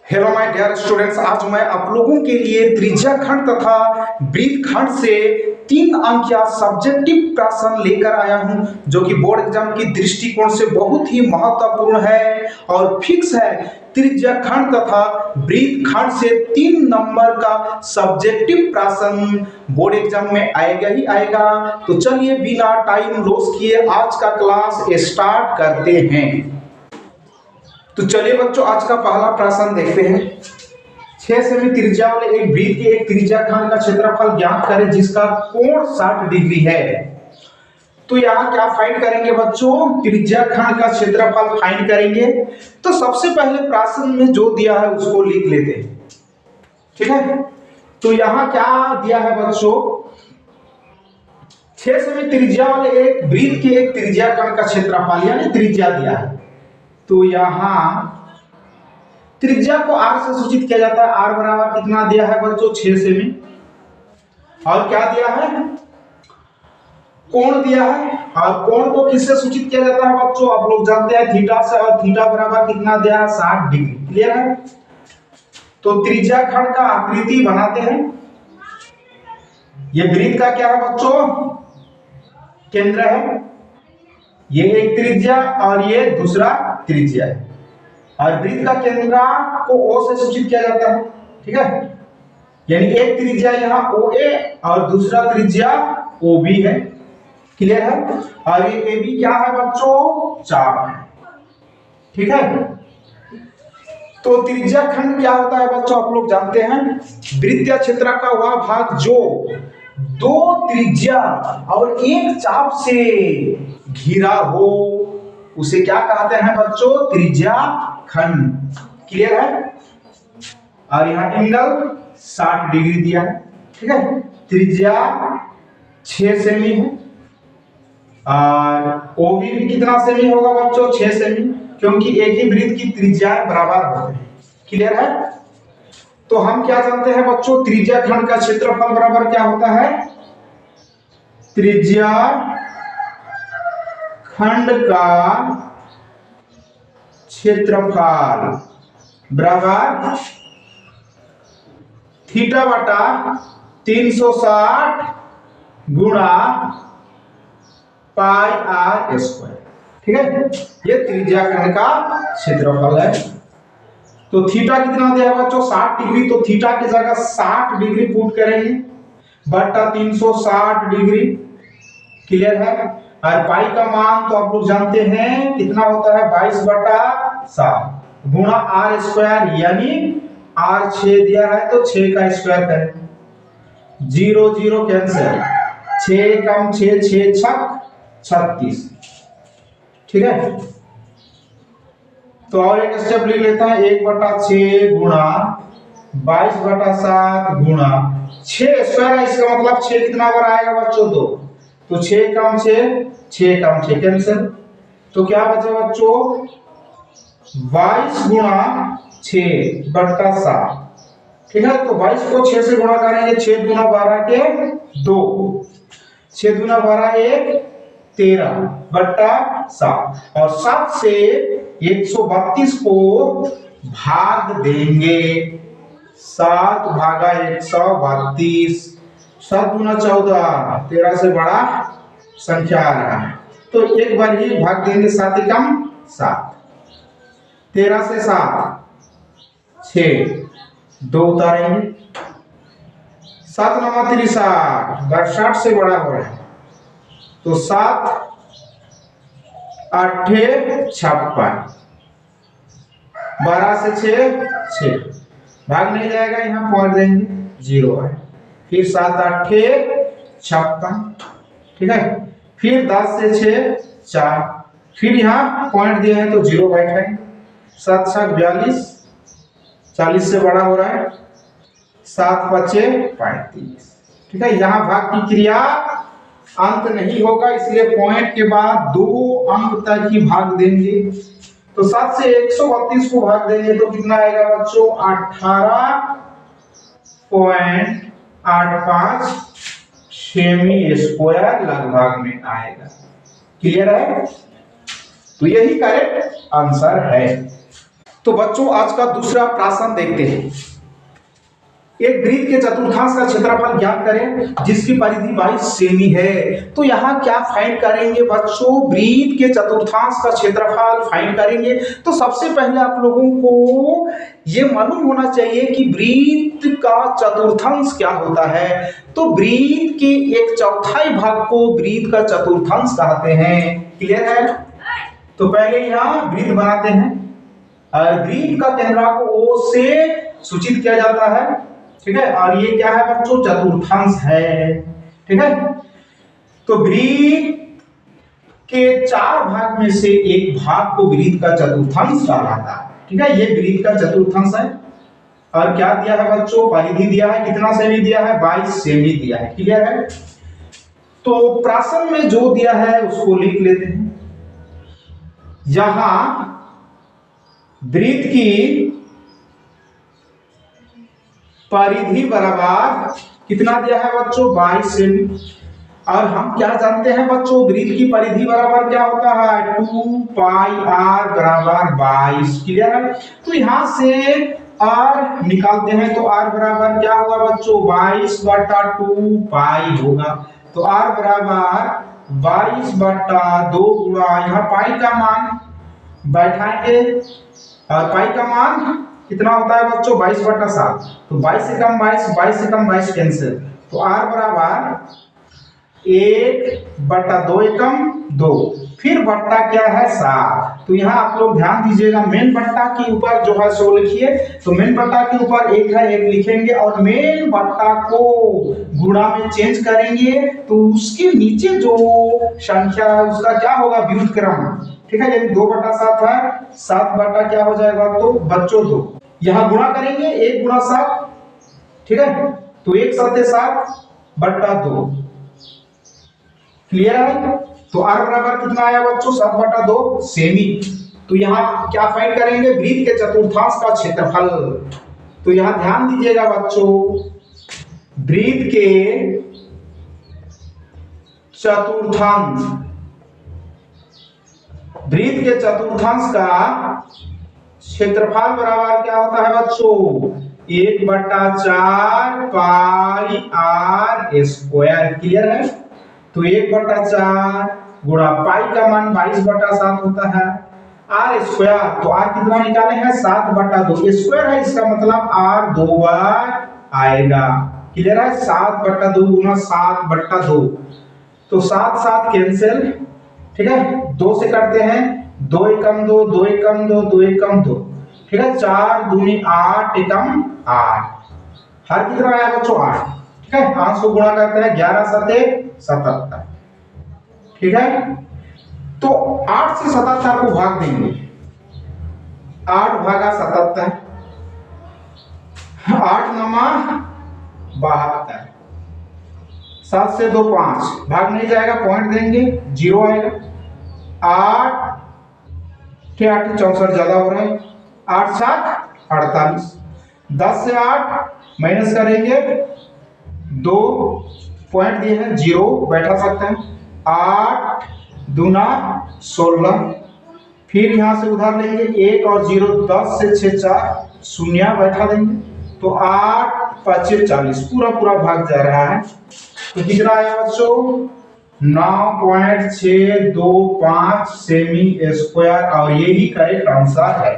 Hello my dear students, आज मैं आप लोगों के लिए त्रिज्या खंड तथा वृत्त खंड से 3 अंक या सब्जेक्टिव प्रश्न लेकर आया हूं, जो कि बोर्ड एग्जाम की दृष्टिकोण से बहुत ही महत्वपूर्ण है और फिक्स है। त्रिज्या खंड तथा वृत्त खंड से 3 नंबर का सब्जेक्टिव प्रश्न बोर्ड एग्जाम में आएगा ही आएगा। तो चलिए बिना टाइम लॉस किए आज का क्लास स्टार्ट करते हैं। तो चलिए बच्चों, आज का पहला प्रश्न देखते हैं। 6 सेमी त्रिज्या वाले एक वृत्त के एक त्रिज्या खंड का क्षेत्रफल ज्ञात करें जिसका कोण 60 डिग्री है। तो यहाँ क्या फाइंड करेंगे बच्चों? त्रिज्या खंड का क्षेत्रफल फाइंड करेंगे। तो सबसे पहले प्रश्न में जो दिया है उसको लिख लेते हैं, ठीक है। तो यहाँ क्या दिया है बच्चों? 6 सेमी त्रिज्या वाले एक वृत्त के एक त्रिज्या खंड का क्षेत्रफल यानी त्रिज्या दिया है। तो यहां त्रिज्या को r से सूचित किया जाता है। r बराबर कितना दिया है बच्चों? 6 सेमी। और क्या दिया है? कोण दिया है। और कोण को किससे सूचित किया जाता है बच्चों? आप लोग जानते हैं थीटा से, और थीटा बराबर कितना दिया है? 60 डिग्री। क्लियर है? तो त्रिज्या खंड का आकृति बनाते हैं। ये वृत्त का क्या है बच्चों? केंद्र है। ये एक त्रिज्या और ये दूसरा त्रिज्या है, और वृत्त का केंद्र को O से सूचित किया जाता है, ठीक है। यानी एक त्रिज्या यहाँ OA और दूसरा त्रिज्या OB है। क्लियर है? और ये AB क्या है बच्चों? चाप है, ठीक है। तो त्रिज्या खंड क्या होता है बच्चों? आप लोग जानते हैं वृत्तीय क्षेत्र का वह भाग जो 2 त्रिज्या और एक चाप से घिरा हो उसे क्या कहते हैं बच्चों? त्रिज्या खंड। क्लियर है? और यहाँ एंगल 60 डिग्री दिया है, ठीक है। त्रिज्या 6 सेमी है और OB भी कितना सेमी होगा बच्चों? 6 सेमी, क्योंकि एक ही वृत्त की त्रिज्याएं बराबर होते हैं। क्लियर है? तो हम क्या जानते हैं बच्चों? त्रिज्या खंड का क्षेत्रफल बराबर क्या होता है? त्रिज्या खंड का क्षेत्रफल बराबर थीटा बटा 360 गुणा पाई r स्क्वायर, ठीक है। ये त्रिज्या खंड का क्षेत्रफल है। तो थीटा कितना दिया है बच्चों? 60 डिग्री। तो थीटा की जगह 60 डिग्री पुट करेंगे बटा 360 डिग्री। क्लियर है? और पाई का मान तो आप लोग जानते हैं कितना होता है? 22/7 गुणा r स्क्वायर, यानी r 6 दिया है तो 6 का स्क्वायर करें। 0 0 कैंसिल, 6 कम 6 6 छक 36, ठीक है। तो और एक स्टेप लिख लेता है। 1/6 गुणा 22/7 गुणा 6 स्क्वायर है, इसका मतलब 6 कितना बार आएगा बच्चों? 2। तो 6 कम 6 कम 6 कैंसिल। तो क्या बचे बच्चों? 22 गुणा 6/7, ठीक है। तो 22 को 6 से गुणा करेंगे। 6 दूना 12 के 2, 6 दूना 12 1 13/7, और 7 से 132 को भाग देंगे। 7 भागा 132, 7 दूना 14, 13 से बड़ा संख्या आ रहा है तो एक बार ही भाग देंगे। 7 कम 7, 13 से 7 6, 2 उतारेंगे। 7 9 60, 60 से बड़ा हो रहा है तो 7 8 56, 12 से 6 भाग नहीं जाएगा, यहाँ पॉइंट देंगे, 0 है। फिर 7 8 56, ठीक है। फिर 10 से 6 4, फिर यहाँ पॉइंट दिए हैं तो 0 बैठेंगे। 7 7 42, 40 से बड़ा हो रहा है। 7 5 35, ठीक है। यहाँ भाग की क्रिया अंत नहीं होगा, इसलिए पॉइंट के बाद 2 अंक तक ही भाग देंगे। तो 7 से 132 को भाग देंगे तो कितना आएगा बच्चों? 18.85 सेमी स्क्वायर लगभग में आएगा। क्लियर है? तो यही करेक्ट आंसर है। तो बच्चों आज का दूसरा प्रश्न देखते हैं। एक वृत्त के चतुर्थांश का क्षेत्रफल ज्ञात करें जिसकी परिधि 22 सेमी है। तो यहाँ क्या फाइंड करेंगे बच्चों? वृत्त के चतुर्थांश का क्षेत्रफल फाइंड करेंगे। तो सबसे पहले आप लोगों को ये मालूम होना चाहिए कि वृत्त का चतुर्थांश क्या होता है। तो वृत्त के एक चौथाई भाग को वृत्त का चतुर्थांश कहते हैं। क्लियर है? तो पहले यहाँ वृत्त बनाते हैं। वृत्त का केंद्रक O से सूचित किया जाता है, ठीक है। और ये क्या है बच्चों? चतुर्थांश है, ठीक है। तो वृत्त के 4 भाग में से एक भाग को वृत्त का चतुर्थांश कहा जाता है, ठीक है। ये वृत्त का चतुर्थांश है। और क्या दिया है बच्चों? परिधि दिया है। कितना सेमी दिया है? 22 सेमी दिया है। क्लियर है? तो प्रश्न में जो दिया है उसको लिख लेते हैं। यहां वृत्त की परिधि बराबर कितना दिया है बच्चों? 22 सेमी। और हम क्या जानते हैं बच्चों? वृत्त की परिधि बराबर क्या होता है? 2 पाई r बराबर 22। क्लियर है? तो यहां से r निकालते हैं तो r बराबर क्या होगा बच्चों? 22/2 पाई होगा। तो r बराबर 22/2 गुणा, यहाँ पाई का मान बैठाएंगे और पाई का मान कितना होता है बच्चों? 22/7। तो 22 से कम 22, 22 से कम 22 कैंसिल। तो r बराबर 1/2 एकम 2, फिर बट्टा क्या है? 7। तो यहाँ आप लोग ध्यान दीजिएगा, मेन बट्टा के ऊपर जो है सो लिखिए। तो मेन बट्टा के ऊपर 1 है, 1 लिखेंगे और मेन बट्टा को गुणा में चेंज करेंगे तो उसके नीचे जो संख्या है उसका क्या होगा? व्युत्क्रम, ठीक है। यदि 2/7 है, 7 बट्टा क्या हो जाएगा तो बच्चों 2। यहां गुणा करेंगे 1 गुणा 7, ठीक है। तो 1 7 7/2। क्लियर है? तो r बराबर कितना आया बच्चों? 7/2 सेमी। तो यहां क्या फाइंड करेंगे? वृत्त के चतुर्थांश का क्षेत्रफल। तो यहां ध्यान दीजिएगा बच्चों, वृत्त के चतुर्थांश, वृत्त के चतुर्थांश का क्षेत्रफल बराबर क्या होता है बच्चों? 1/4 पाई r स्क्वायर। क्लियर है? तो 1/4 गुणा पाई का मान 22/7 होता है, r स्क्वायर। तो r कितना निकाले हैं? 7/2। स्क्वायर है, इसका मतलब r 2 बार आएगा। क्लियर है? 7/2 गुणा 7/2। तो 7 7 कैंसिल, ठीक है। 2 से करते हैं, 2 एकम 2, 2 एकम 2, 2 एकम 2, ठीक है। 4 दूनी 8 एकम 8। हर कितना आया बच्चों? 8, ठीक है। 8 को गुणा करते हैं, 11 7 77, ठीक है। तो 8 से 77 को भाग देंगे, 8 भागा 77, 8 नमा 72, 7 से 2 5, भाग नहीं जाएगा, पॉइंट देंगे, 0 आएगा। 8 के 8 64 ज्यादा हो रहा है, 8 7 48, 10 से 8 माइनस करेंगे, 2 पॉइंट दिए हैं, 0 बैठा सकते हैं। 8 दूना 16, फिर यहां से उधार लेंगे 1 और 0, 10 से 6 4 शून्य बैठा देंगे। तो 8 5 40, पूरा पूरा भाग जा रहा है। तो कितना आया बच्चों? 9.625 सेमी स्क्वायर, और यही करेक्ट आंसर है।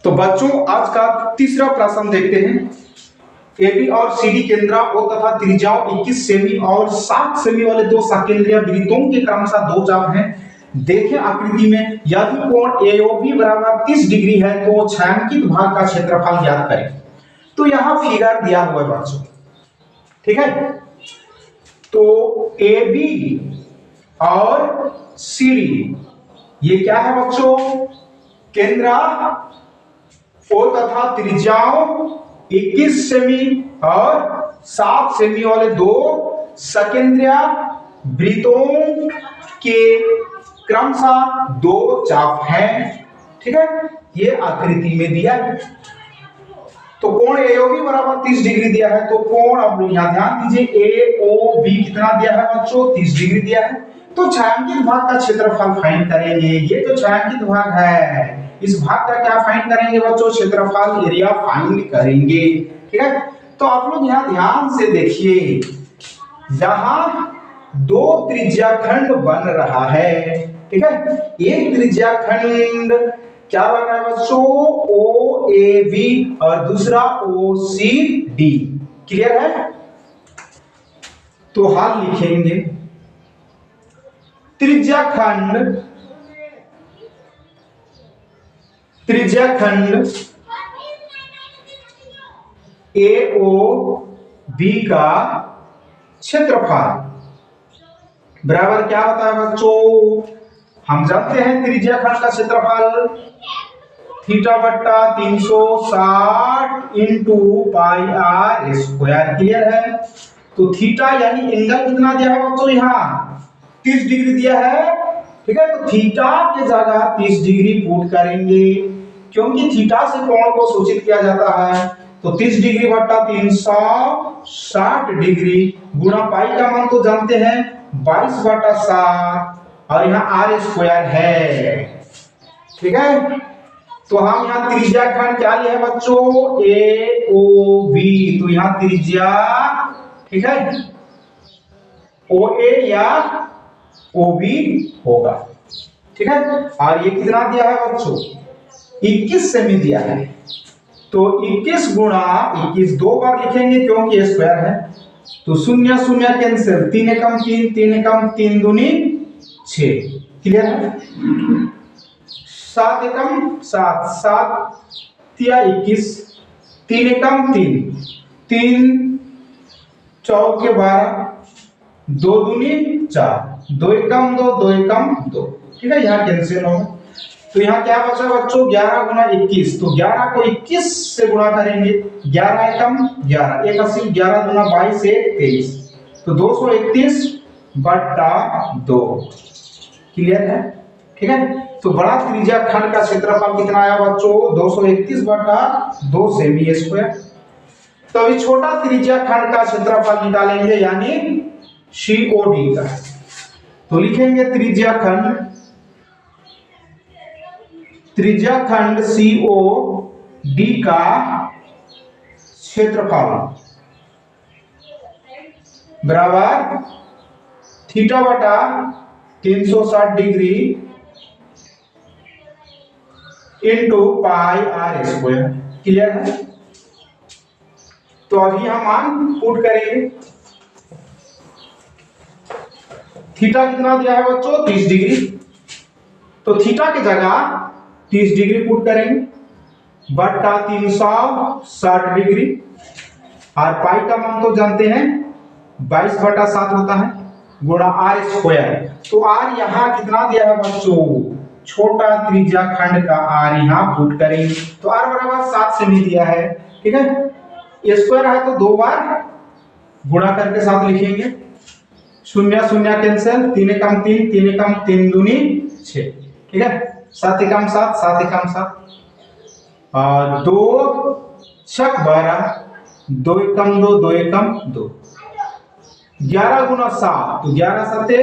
तो बच्चों आज का तीसरा प्रश्न देखते हैं। एबी और सीडी केंद्र O तथा त्रिज्याओं 21 सेमी और 7 सेमी वाले दो सकेंद्रीय वृत्तों के क्रमशः दो चाप हैं। देखें आकृति में, यदि कोण एओबी बराबर 30 डिग्री है तो छायांकित भाग का क्षेत्रफल ज्ञात करें। तो यहां फिगर दिया हुआ है बच्चों, ठीक है। तो एबी और सीडी ये क्या है बच्चों? केंद्र O तथा त्रिज्याओं 21 सेमी और 7 सेमी वाले दो सकेंद्रीय वृत्तों के क्रमशः दो चाप हैं, ठीक है। ये आकृति में दिया है। तो कोण एओबी बराबर 30 डिग्री दिया है, तो कोण, अब यहां ध्यान दीजिए, एओबी कितना दिया है बच्चों? 30 डिग्री दिया है। तो छायांकित भाग का क्षेत्रफल फाइंड करेंगे। ये जो छायांकित भाग है, इस भाग का क्या फाइंड करेंगे बच्चों? क्षेत्रफल, एरिया फाइंड करेंगे। ठीक है, तो आप लोग यहाँ ध्यान से देखिए, जहां दो त्रिज्याखंड बन रहा है, ठीक है, एक त्रिज्याखंड क्या बन रहा है बच्चों? ओ ए बी और दूसरा ओ सी डी। क्लियर है? तो हाल लिखेंगे त्रिज्याखंड ए ओ बी का क्षेत्रफल बराबर क्या होता है बच्चों? हम जानते हैं त्रिज्याखंड का क्षेत्रफल थीटा बट्टा 360 into pi R square. Clear है? तो थीटा यानी एंगल कितना दिया है बच्चों? यहाँ 30 डिग्री दिया है। ठीक है, तो थीटा की जगह 30 डिग्री पुट करेंगे, क्योंकि थीटा से कोण को सूचित किया जाता है। तो 30 डिग्री बट्टा 360 डिग्री गुणा पाई का मान तो जानते हैं 22/7 और यहाँ आर स्क्वायर है। ठीक है, तो हम यहाँ त्रिज्याखंड क्या लिया है बच्चों? ए ओ बी। तो यहाँ त्रिज्या, ठीक है, ओ ए या ओ बी होगा। ठीक है, और ये कितना दिया है बच्चों? 21 सेमी दिया है। तो 21 गुणा 21 दो बार लिखेंगे क्योंकि स्क्वायर है। तो 0 0 कैंसिल, 3 एकम 3, 3 एकम 3 दूनी 6। क्लियर है? 7 एकम 7, 7 या 21, 3 एकम 3, 3 चौके 12, 2 दूनी 4, 2 एकम 2, 2 एकम 2। ठीक है, यहाँ कैंसिल होगा। तो यहाँ क्या बचा बच्चों? 11 गुना 21। तो 11 को 21 से गुणा करेंगे, 11 एकम 11, 1 80, 11 गुना 22 1 23, तो 231 बट्टा 2। क्लियर है? ठीक है, तो बड़ा त्रिज्याखंड का क्षेत्रफल कितना आया बच्चों? 231 बट्टा 2 सेमी स्क्वायर। तो अभी छोटा त्रिज्याखंड का क्षेत्रफल निकालेंगे, यानी सीओडी का। तो लिखेंगे त्रिज्याखंड सीओ डी का क्षेत्रफल बराबर थीटा बटा 360 degree into pi R square. Clear है? तो अभी हम मान पुट करेंगे। थीटा कितना दिया है बच्चों? 30 डिग्री। तो थीटा की जगह 30 डिग्री पुट करेंगे बट्टा 360 डिग्री, और पाई का मान तो जानते हैं 22/7 होता है, गुणा आर स्क्वायर। तो आर यहाँ कितना दिया है बच्चों? छोटा त्रिज्याखंड का आर यहाँ पुट करेंगे। तो आर बराबर 7 सेमी दिया है। ठीक है, स्क्वायर है तो 2 बार गुणा करके 7 लिखेंगे। 0 0 कैंसिल, 3 एकम 3, 3 एकम 3 दूनी 6। ठीक है, 7 एकम 7, 7 एकम 7, और 2 छक 12, 2 एकम 2, 2 एकम 2, 11 गुना 7, तो 11 सते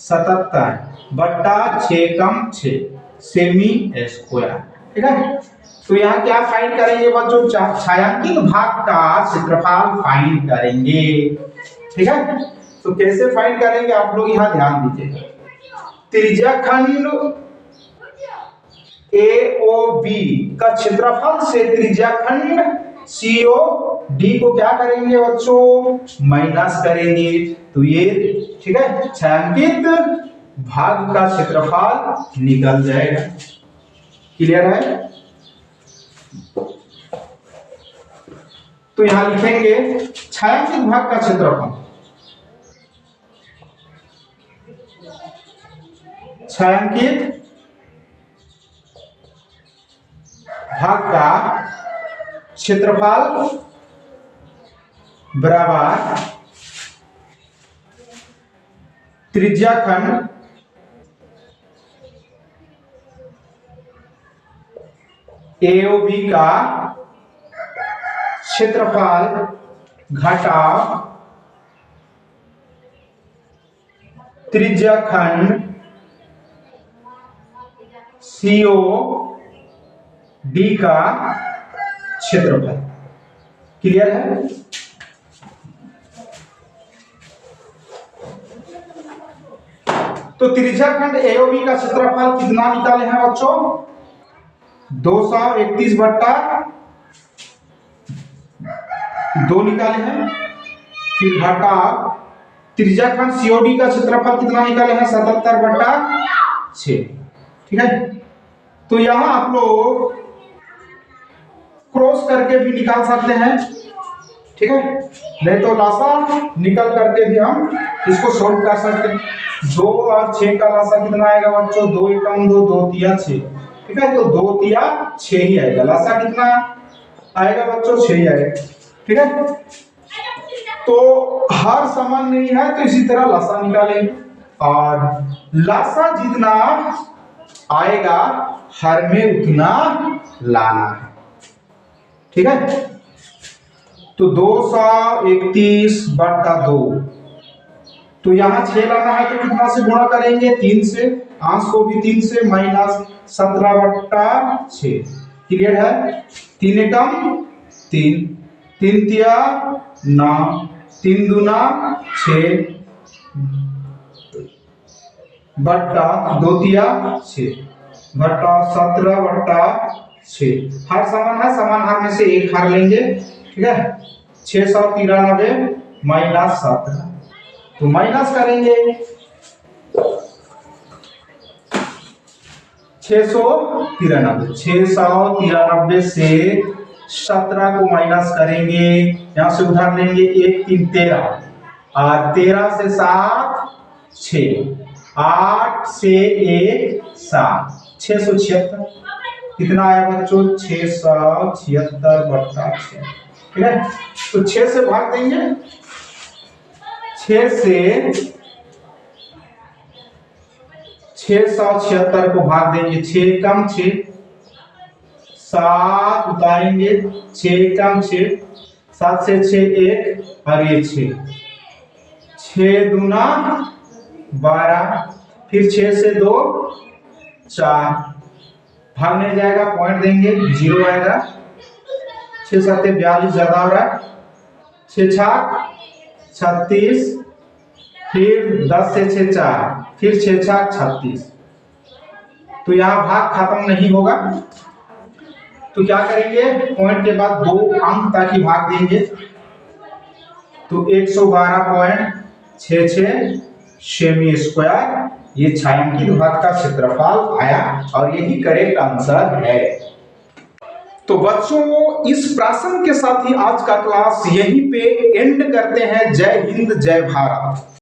77 बट्टा 6 एकम 6 सेमी स्क्वायर। ठीक है, तो यहाँ क्या फाइंड करेंगे बच्चों? छायांकित भाग का क्षेत्रफल फाइंड करेंगे। ठीक है, तो कैसे फाइंड करेंगे आप लोग यहाँ ध्यान दीजिएगा। त्रिज्याखंड AOB का क्षेत्रफल से त्रिज्याखंड COD को क्या करेंगे बच्चों? माइनस करेंगे। तो ये, ठीक है, छायांकित भाग का क्षेत्रफल निकल जाएगा। क्लियर है? तो यहां लिखेंगे छायांकित भाग का क्षेत्रफल, छायांकित भाग का क्षेत्रफल बराबर त्रिज्याखंड AOB का क्षेत्रफल घटा त्रिज्याखंड COD का क्षेत्रफल। क्लियर है? तो त्रिज्याखंड AOB का क्षेत्रफल कितना निकाले हैं बच्चों? 231/2 निकाले हैं। फिर घटा त्रिज्याखंड COD का क्षेत्रफल कितना निकाले हैं? 77/6। ठीक है, तो यहां आप लोग क्रॉस करके भी निकाल सकते हैं। ठीक है, नहीं तो लासा निकल करके भी हम इसको सोल्व कर सकते हैं। 2 और 6 का लासा कितना आएगा बच्चों? 2 एकम 2, 2 तिया 6। ठीक है, तो 2 तिया 6 ही आएगा। लासा कितना आएगा बच्चों? 6 ही आएगा। ठीक है, तो हर समान नहीं है तो इसी तरह लासा निकालेंगे, और लासा जितना आएगा हर में उतना लाना है। ठीक है, तो 231/2, तो यहां 6 लाना है तो कितना से गुणा करेंगे? 3 से। अंश को भी 3 से, माइनस 17/6। क्लियर है? 3 एकम 3, 3 तिया 9, 3 दूना 6 बट्टा 2 तिया 6 बट्टा 17/6। हर समान है, समान हर में से एक हर लेंगे। ठीक है, 693 माइनस 17, तो माइनस करेंगे 693 से 17 को माइनस करेंगे, यहां से उधार लेंगे 1 3 13, और 13 से 7 6, 8 से 1 7, 676। कितना आया बच्चों? 676/6। ठीक है, तो 6 से भाग देंगे। 6 से 676 को भाग देंगे। 6 कम 6, 7 उतारेंगे, 6 कम 6, 7 से 6 1, और ये 6, 6 दूना 12, फिर 6 से 2 4, भाग नहीं जाएगा, पॉइंट देंगे, 0 आएगा। 6 7 42 ज्यादा हो रहा है। 6 छाक 36, फिर 10 से 6 4, फिर 6 छाक 36। तो यहाँ भाग खत्म नहीं होगा, तो क्या करेंगे? पॉइंट के बाद 2 अंक ताकि भाग देंगे, तो 112.66 सेमी स्क्वायर ये 6 अंकित भाग का क्षेत्रफल आया, और यही करेक्ट आंसर है। तो बच्चों, इस प्रश्न के साथ ही आज का क्लास यहीं पे एंड करते हैं। जय हिंद, जय भारत।